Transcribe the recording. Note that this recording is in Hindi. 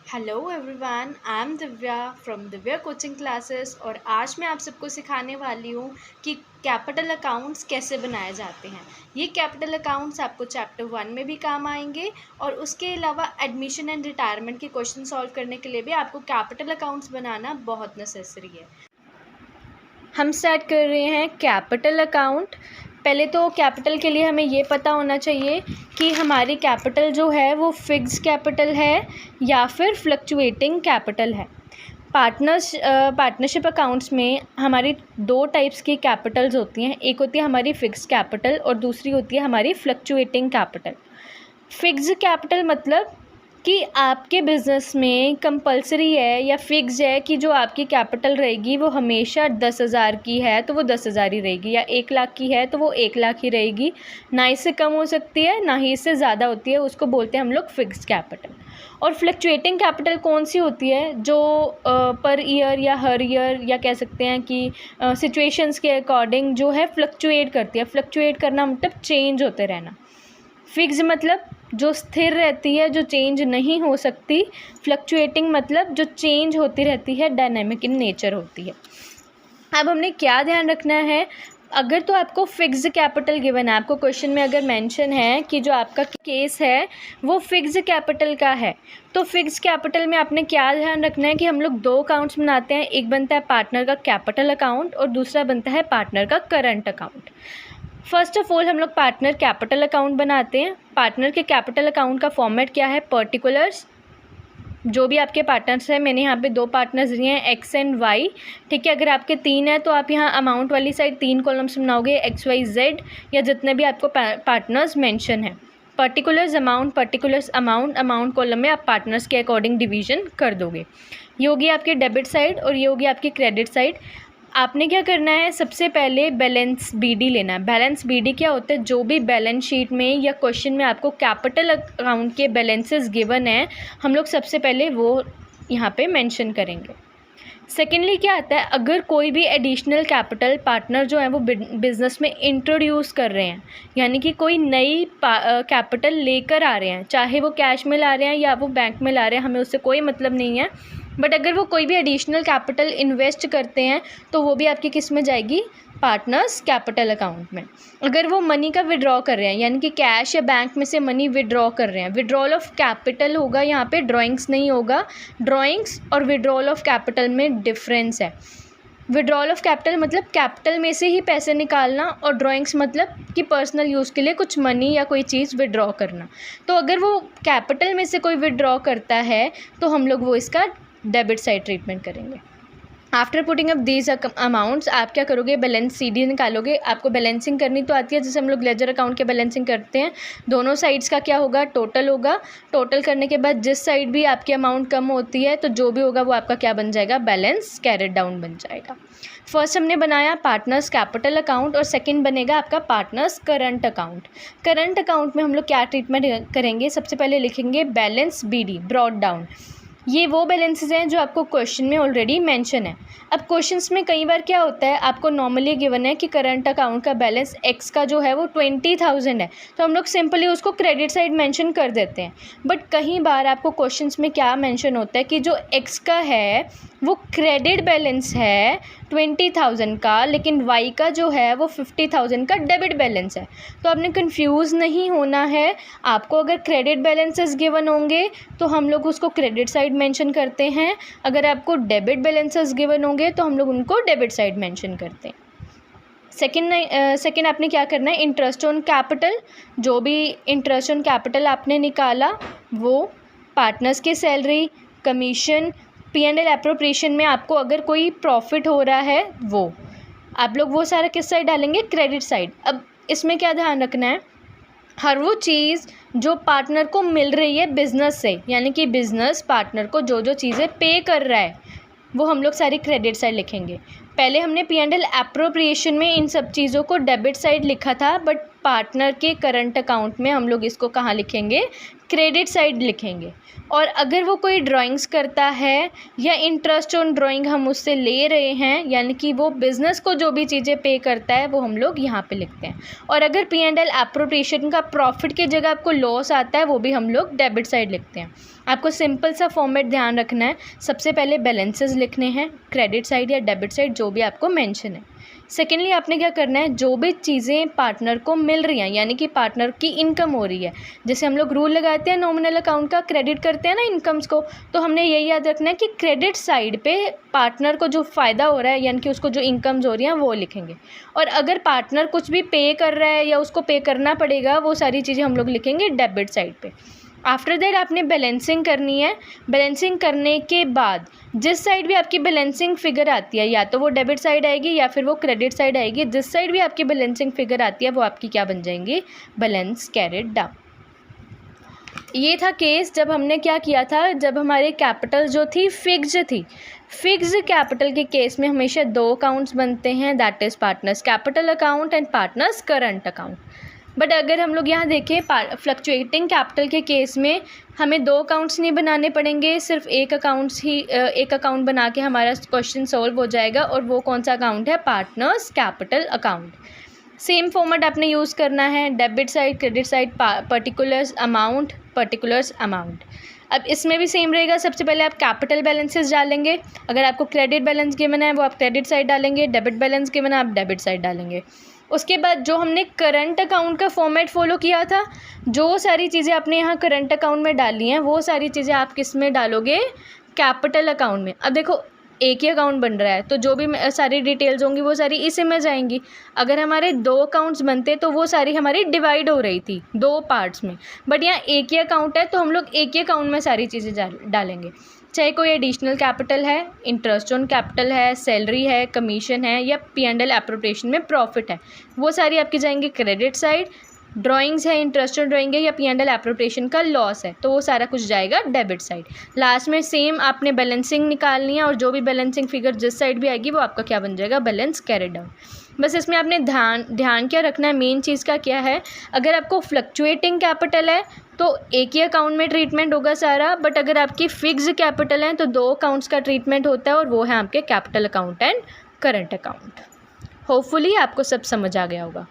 Hello everyone, I am Divya from Divya coaching classes. और आज मैं आप सबको सिखाने वाली हूँ कि कैपिटल अकाउंट्स कैसे बनाए जाते हैं। ये कैपिटल अकाउंट्स आपको चैप्टर 1 में भी काम आएंगे और उसके अलावा एडमिशन एंड रिटायरमेंट के क्वेश्चन सॉल्व करने के लिए भी आपको कैपिटल अकाउंट्स बनाना बहुत नेसेसरी है। हम स्टार्ट कर रहे हैं कैपिटल अकाउंट। पहले तो कैपिटल के लिए हमें ये पता होना चाहिए कि हमारी कैपिटल जो है वो फिक्स्ड कैपिटल है या फिर फ्लक्चुएटिंग कैपिटल है। पार्टनरशिप अकाउंट्स में हमारी दो टाइप्स की कैपिटल्स होती हैं। एक होती है हमारी फिक्स्ड कैपिटल और दूसरी होती है हमारी फ्लक्चुएटिंग कैपिटल। फिक्स्ड कैपिटल मतलब कि आपके बिज़नेस में कंपलसरी है या फिक्स है कि जो आपकी कैपिटल रहेगी वो हमेशा 10,000 की है तो वो 10,000 ही रहेगी, या 1,00,000 की है तो वो 1,00,000 ही रहेगी, ना इससे कम हो सकती है ना ही इससे ज़्यादा होती है। उसको बोलते हैं हम लोग फिक्स्ड कैपिटल। और फ्लक्चुएटिंग कैपिटल कौन सी होती है? जो पर ईयर या हर ईयर या कह सकते हैं कि सिचुएशंस के अकॉर्डिंग जो है फ्लक्चुएट करती है। फ्लक्चुएट करना मतलब चेंज होते रहना। फिक्स मतलब जो स्थिर रहती है, जो चेंज नहीं हो सकती। फ्लक्चुएटिंग मतलब जो चेंज होती रहती है, डायनेमिक इन नेचर होती है। अब हमने क्या ध्यान रखना है? अगर तो आपको फिक्स्ड कैपिटल गिवन है, आपको क्वेश्चन में अगर मेंशन है कि जो आपका केस है वो फिक्स्ड कैपिटल का है, तो फिक्स्ड कैपिटल में आपने क्या ध्यान रखना है कि हम लोग दो अकाउंट्स बनाते हैं। एक बनता है पार्टनर का कैपिटल अकाउंट और दूसरा बनता है पार्टनर का current account. First of all हम लोग पार्टनर कैपिटल अकाउंट बनाते हैं। पार्टनर के कैपिटल अकाउंट का फॉर्मेट क्या है? पर्टिकुलर्स, जो भी आपके पार्टनर्स हैं, मैंने यहाँ पे दो पार्टनर्स लिए हैं एक्स एंड वाई, ठीक है। अगर आपके 3 हैं तो आप यहाँ अमाउंट वाली साइड 3 कॉलम्स बनाओगे, एक्स वाई जेड या जितने भी आपको पार्टनर्स मेंशन हैं। Particulars amount, particulars amount, amount column में आप पार्टनर्स के अकॉर्डिंग डिवीजन कर दोगे। ये होगी आपकी डेबिट साइड और ये होगी आपकी क्रेडिट साइड। आपने क्या करना है? सबसे पहले बैलेंस बीडी लेना है। बैलेंस बीडी क्या होता है? जो भी बैलेंस शीट में या क्वेश्चन में आपको कैपिटल अकाउंट के बैलेंसेस गिवन है, हम लोग सबसे पहले वो यहाँ पे मेंशन करेंगे। सेकेंडली क्या आता है? अगर कोई भी एडिशनल कैपिटल पार्टनर जो है वो बिज़नेस में इंट्रोड्यूस कर रहे हैं, यानी कि कोई नई कैपिटल लेकर आ रहे हैं, चाहे वो कैश में ला रहे हैं या वो बैंक में ला रहे हैं, हमें उससे कोई मतलब नहीं है। बट अगर वो कोई भी एडिशनल कैपिटल इन्वेस्ट करते हैं तो वो भी आपकी किस में जाएगी? पार्टनर्स कैपिटल अकाउंट में। अगर वो मनी का विड्रॉ कर रहे हैं, यानी कि कैश या बैंक में से मनी विड्रॉ कर रहे हैं, विड्रॉल ऑफ कैपिटल होगा यहाँ पे, ड्राइंग्स नहीं होगा। ड्राइंग्स और विड्रॉल ऑफ कैपिटल में डिफरेंस है। विड्रॉल ऑफ कैपिटल मतलब कैपिटल में से ही पैसे निकालना, और ड्राइंग्स मतलब कि पर्सनल यूज़ के लिए कुछ मनी या कोई चीज़ विड्रॉ करना। तो अगर वो कैपिटल में से कोई विड्रॉ करता है तो हम लोग वो इसका डेबिट साइड ट्रीटमेंट करेंगे। After putting up these amounts आप क्या करोगे? बैलेंस सीडी निकालोगे। आपको बैलेंसिंग करनी तो आती है, जैसे हम लोग लेजर अकाउंट के बैलेंसिंग करते हैं। दोनों साइड्स का क्या होगा? टोटल होगा। टोटल करने के बाद जिस साइड भी आपकी अमाउंट कम होती है तो जो भी होगा वो आपका क्या बन जाएगा? बैलेंस कैरिड डाउन बन जाएगा। फर्स्ट हमने बनाया पार्टनर्स कैपिटल अकाउंट और सेकंड बनेगा आपका partners current account. Current account में हम लोग क्या ट्रीटमेंट करेंगे? सबसे पहले लिखेंगे बैलेंस बीडी, ब्रॉड डाउन। ये वो बैलेंसेस हैं जो आपको क्वेश्चन में ऑलरेडी मेंशन है। अब क्वेश्चंस में कई बार क्या होता है, आपको नॉर्मली गिवन है कि करंट अकाउंट का बैलेंस एक्स का जो है वो 20,000 है, तो हम लोग सिंपली उसको क्रेडिट साइड मेंशन कर देते हैं। बट कई बार आपको क्वेश्चंस में क्या मेंशन होता है कि जो एक्स का है वो क्रेडिट बैलेंस है 20,000 का, लेकिन वाई का जो है वो 50,000 का डेबिट बैलेंस है। तो आपने कंफ्यूज नहीं होना है। आपको अगर क्रेडिट बैलेंसेस गिवन होंगे तो हम लोग उसको क्रेडिट साइड मेंशन करते हैं, अगर आपको डेबिट बैलेंसेस गिवन होंगे तो हम लोग उनको डेबिट साइड मेंशन करते हैं। सेकेंड आपने क्या करना है? Interest on capital. जो भी इंटरेस्ट ऑन कैपिटल आपने निकाला वो पार्टनर्स की सैलरी, कमीशन, P&L एप्रोप्रिएशन में आपको अगर कोई प्रॉफिट हो रहा है वो आप लोग वो सारा किस साइड डालेंगे? Credit side. अब इसमें क्या ध्यान रखना है? हर वो चीज़ जो पार्टनर को मिल रही है बिज़नेस से, यानी कि बिज़नेस पार्टनर को जो जो चीज़ें पे कर रहा है वो हम लोग सारी क्रेडिट साइड लिखेंगे। पहले हमने P&L एप्रोप्रिएशन में इन सब चीज़ों को डेबिट साइड लिखा था, बट पार्टनर के करंट अकाउंट में हम लोग इसको कहाँ लिखेंगे, क्रेडिट साइड लिखेंगे। और अगर वो कोई ड्राइंग्स करता है या इंटरेस्ट ऑन ड्राइंग हम उससे ले रहे हैं, यानी कि वो बिज़नेस को जो भी चीज़ें पे करता है वो हम लोग यहाँ पे लिखते हैं। और अगर P&L एप्रोप्रिएशन का प्रॉफिट की जगह आपको लॉस आता है वो भी हम लोग डेबिट साइड लिखते हैं। आपको सिंपल सा फॉर्मेट ध्यान रखना है, सबसे पहले बैलेंसेस लिखने हैं क्रेडिट साइड या डेबिट साइड जो भी आपको मेंशन है। सेकेंडली आपने क्या करना है, जो भी चीज़ें पार्टनर को मिल रही हैं यानी कि पार्टनर की इनकम हो रही है, जैसे हम लोग रूल लगाते हैं नॉमिनल अकाउंट का, क्रेडिट करते हैं ना इनकम्स को, तो हमने यही याद रखना है कि क्रेडिट साइड पे पार्टनर को जो फ़ायदा हो रहा है यानी कि उसको जो इनकम्स हो रही हैं वो लिखेंगे। और अगर पार्टनर कुछ भी पे कर रहा है या उसको पे करना पड़ेगा वो सारी चीज़ें हम लोग लिखेंगे डेबिट साइड पे। आफ्टर दैट आपने बैलेंसिंग करनी है। बैलेंसिंग करने के बाद जिस साइड भी आपकी बैलेंसिंग फिगर आती है या तो वो डेबिट साइड आएगी या फिर वो क्रेडिट साइड आएगी, जिस साइड भी आपकी बैलेंसिंग फिगर आती है वो आपकी क्या बन जाएंगी, बैलेंस कैरिड डाउन। ये था केस जब हमने क्या किया था, जब हमारे कैपिटल जो थी फिक्स्ड थी। फिक्स्ड कैपिटल के केस में हमेशा दो अकाउंट्स बनते हैं, that is partners capital account and partners current account. But अगर हम लोग यहाँ देखें फ्लक्चुएटिंग कैपिटल के केस में हमें दो अकाउंट्स नहीं बनाने पड़ेंगे, सिर्फ एक अकाउंट बना के हमारा क्वेश्चन सॉल्व हो जाएगा। और वो कौन सा अकाउंट है, partners capital account. Same format आपने यूज़ करना है, debit side credit side, particulars amount. अब इसमें भी सेम रहेगा, सबसे पहले आप कैपिटल बैलेंसेस डालेंगे। अगर आपको क्रेडिट बैलेंस गिवन है वो आप क्रेडिट साइड डालेंगे, डेबिट बैलेंस गिवन है आप डेबिट साइड डालेंगे। उसके बाद जो हमने करंट अकाउंट का फॉर्मेट फॉलो किया था, जो सारी चीज़ें आपने यहाँ करंट अकाउंट में डाली हैं वो सारी चीज़ें आप किस में डालोगे, कैपिटल अकाउंट में। अब देखो एक ही अकाउंट बन रहा है तो जो भी सारी डिटेल्स होंगी वो सारी इसी में जाएंगी। अगर हमारे दो अकाउंट्स बनते तो वो सारी हमारी डिवाइड हो रही थी दो पार्ट्स में, बट यहाँ एक ही अकाउंट है तो हम लोग एक ही अकाउंट में सारी चीज़ें डालेंगे। चाहे कोई एडिशनल कैपिटल है, इंटरेस्ट ऑन कैपिटल है, सैलरी है, कमीशन है या P&L एप्रोप्रिएशन में प्रॉफिट है, वो सारी आपकी जाएंगी क्रेडिट साइड। ड्राइंग्स है, इंटरेस्ट ऑन ड्राइंग है या P&L एप्रोप्रिएशन का लॉस है तो वो सारा कुछ जाएगा डेबिट साइड। लास्ट में सेम आपने बैलेंसिंग निकालनी है और जो भी बैलेंसिंग फिगर जिस साइड भी आएगी वो आपका क्या बन जाएगा, बैलेंस कैरिड डाउन। बस इसमें आपने ध्यान क्या रखना है, मेन चीज़ का क्या है, अगर आपको फ्लक्चुएटिंग कैपिटल है तो एक ही अकाउंट में ट्रीटमेंट होगा सारा, बट अगर आपकी फिक्स्ड कैपिटल है तो दो अकाउंट्स का ट्रीटमेंट होता है और वो है आपके capital account and current account. Hopefully आपको सब समझ आ गया होगा।